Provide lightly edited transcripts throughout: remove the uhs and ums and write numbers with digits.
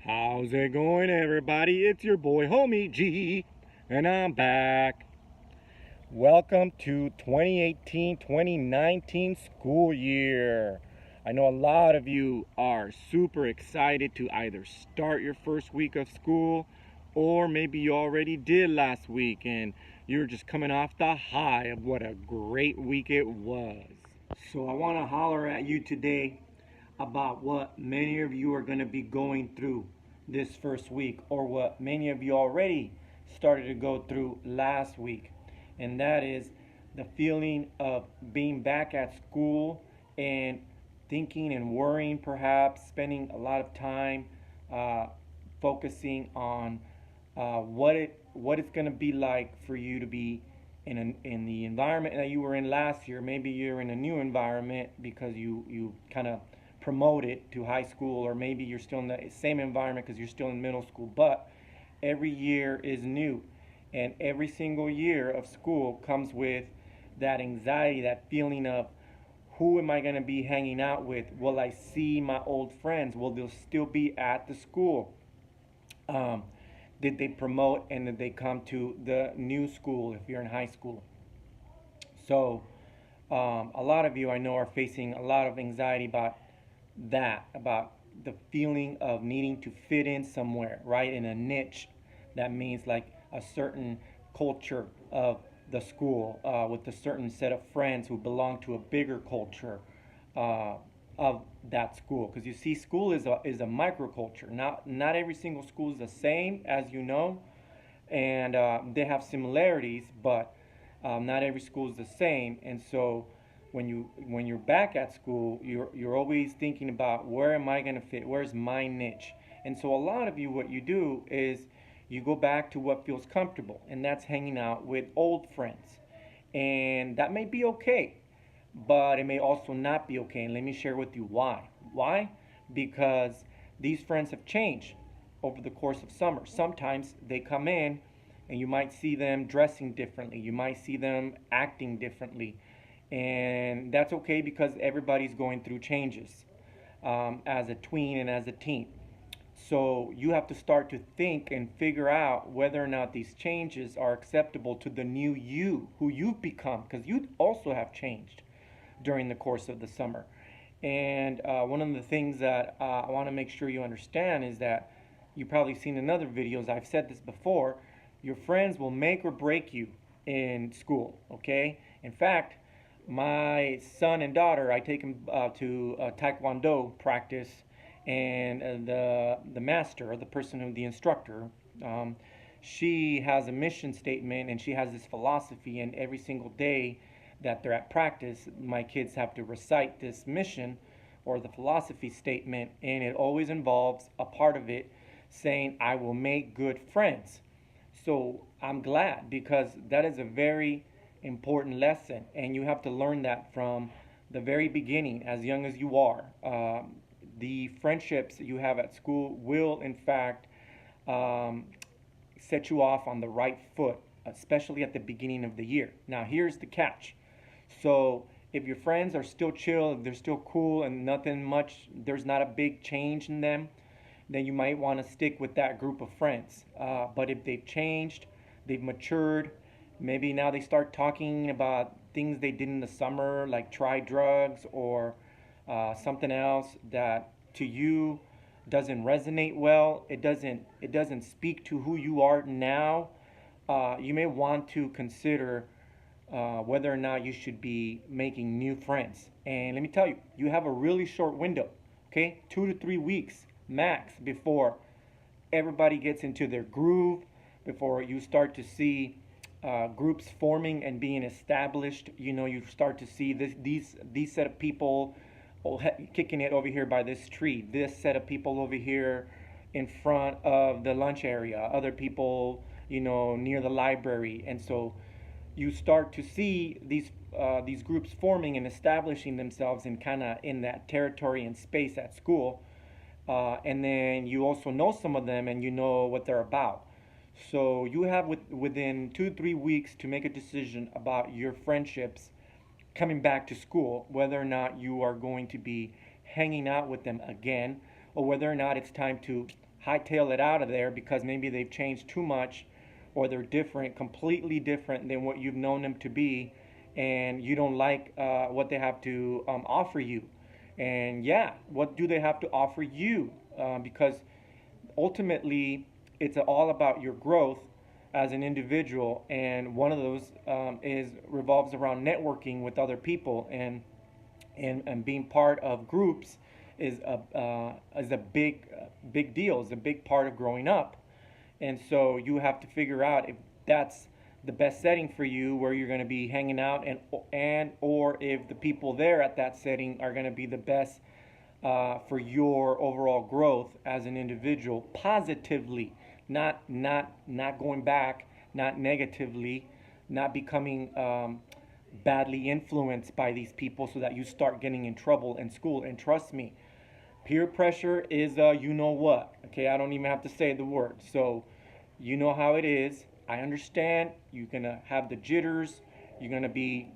How's it going, everybody? It's your boy, Homie G, and I'm back. Welcome to 2018-2019 school year. I know a lot of you are super excited to either start your first week of school or maybe you already did last week and you're just coming off the high of what a great week it was. So I want to holler at you today about what many of you are going to be going through this first week, or what many of you already started to go through last week, and that is the feeling of being back at school and thinking and worrying, perhaps spending a lot of time uh, focusing on what it's going to be like for you to be in the environment that you were in last year. Maybe you're in a new environment because you kind of promoted to high school, or maybe you're still in the same environment because you're still in middle school. But every year is new, and every single year of school comes with that anxiety, that feeling of who am I going to be hanging out with? Will I see my old friends? Will they still be at the school? Um, did they promote and did they come to the new school if you're in high school? So, a lot of you I know are facing a lot of anxiety about that, about the feeling of needing to fit in somewhere, right? In a niche that means like a certain culture of the school, with a certain set of friends who belong to a bigger culture uh, of that school. Because you see, school is a microculture. Not every single school is the same, as you know, and they have similarities, but not every school is the same. And so when you're back at school, you're always thinking about, where am I going to fit? Where's my niche? And so a lot of you, what you do is you go back to what feels comfortable, and that's hanging out with old friends. And that may be okay, but it may also not be okay. And let me share with you why. Why? Because these friends have changed over the course of summer. Sometimes they come in and you might see them dressing differently, you might see them acting differently. And that's okay because everybody's going through changes, as a tween and as a teen. So you have to start to think and figure out whether or not these changes are acceptable to the new you, who you've become, because you also have changed during the course of the summer. And one of the things that I want to make sure you understand is that you've probably seen in other videos, I've said this before, your friends will make or break you in school, okay? In fact, my son and daughter, I take them to Taekwondo practice, and the master, the person who, the instructor, um, she has a mission statement and she has this philosophy, and every single day that they're at practice, my kids have to recite this mission or the philosophy statement, and it always involves a part of it saying, I will make good friends. So I'm glad, because that is a very important lesson, and you have to learn that from the very beginning, as young as you are. The friendships that you have at school will, in fact, um, set you off on the right foot, especially at the beginning of the year. Now, here's the catch. So, if your friends are still chill, if they're still cool and nothing much, there's not a big change in them, then you might want to stick with that group of friends. But if they've changed, they've matured, maybe now they start talking about things they did in the summer, like try drugs or something else that to you doesn't resonate well, it doesn't speak to who you are now, you may want to consider whether or not you should be making new friends. And let me tell you, you have a really short window, okay? 2 to 3 weeks max before everybody gets into their groove, before you start to see groups forming and being established. You know, you start to see these set of people kicking it over here by this tree, this set of people over here in front of the lunch area, other people, you know, near the library. And so you start to see these groups forming and establishing themselves in kind of in that territory and space at school, and then you also know some of them and you know what they're about. So you have within 2 to 3 weeks to make a decision about your friendships coming back to school, whether or not you are going to be hanging out with them again, or whether or not it's time to hightail it out of there because maybe they've changed too much, or they're different, completely different than what you've known them to be, and you don't like what they have to offer you. And yeah, what do they have to offer you? Because ultimately, it's all about your growth as an individual, and one of those is revolves around networking with other people, and being part of groups is a big deal. Is a big part of growing up, and so you have to figure out if that's the best setting for you, where you're going to be hanging out, and or if the people there at that setting are going to be the best for your overall growth as an individual, positively, not going back, not negatively, not becoming badly influenced by these people so that you start getting in trouble in school. And trust me, peer pressure is you know what. Okay, I don't even have to say the word. So you know how it is. I understand. You're gonna have the jitters. You're gonna be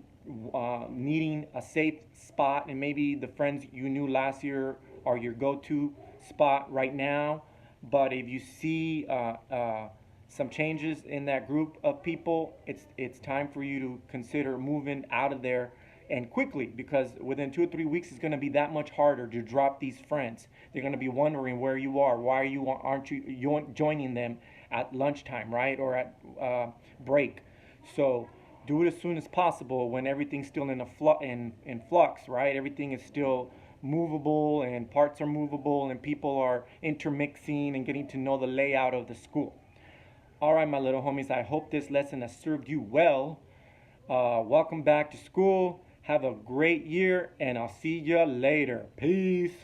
needing a safe spot, and maybe the friends you knew last year are your go-to spot right now. But if you see some changes in that group of people, it's time for you to consider moving out of there, and quickly, because within 2 or 3 weeks it's going to be that much harder to drop these friends. They're going to be wondering where you are. Why aren't you joining them at lunchtime, right, or at break? So do it as soon as possible when everything's still in flux, right? Everything is still movable, and parts are movable, and people are intermixing and getting to know the layout of the school. All right, my little homies, I hope this lesson has served you well. Welcome back to school. Have a great year, and I'll see you later. Peace.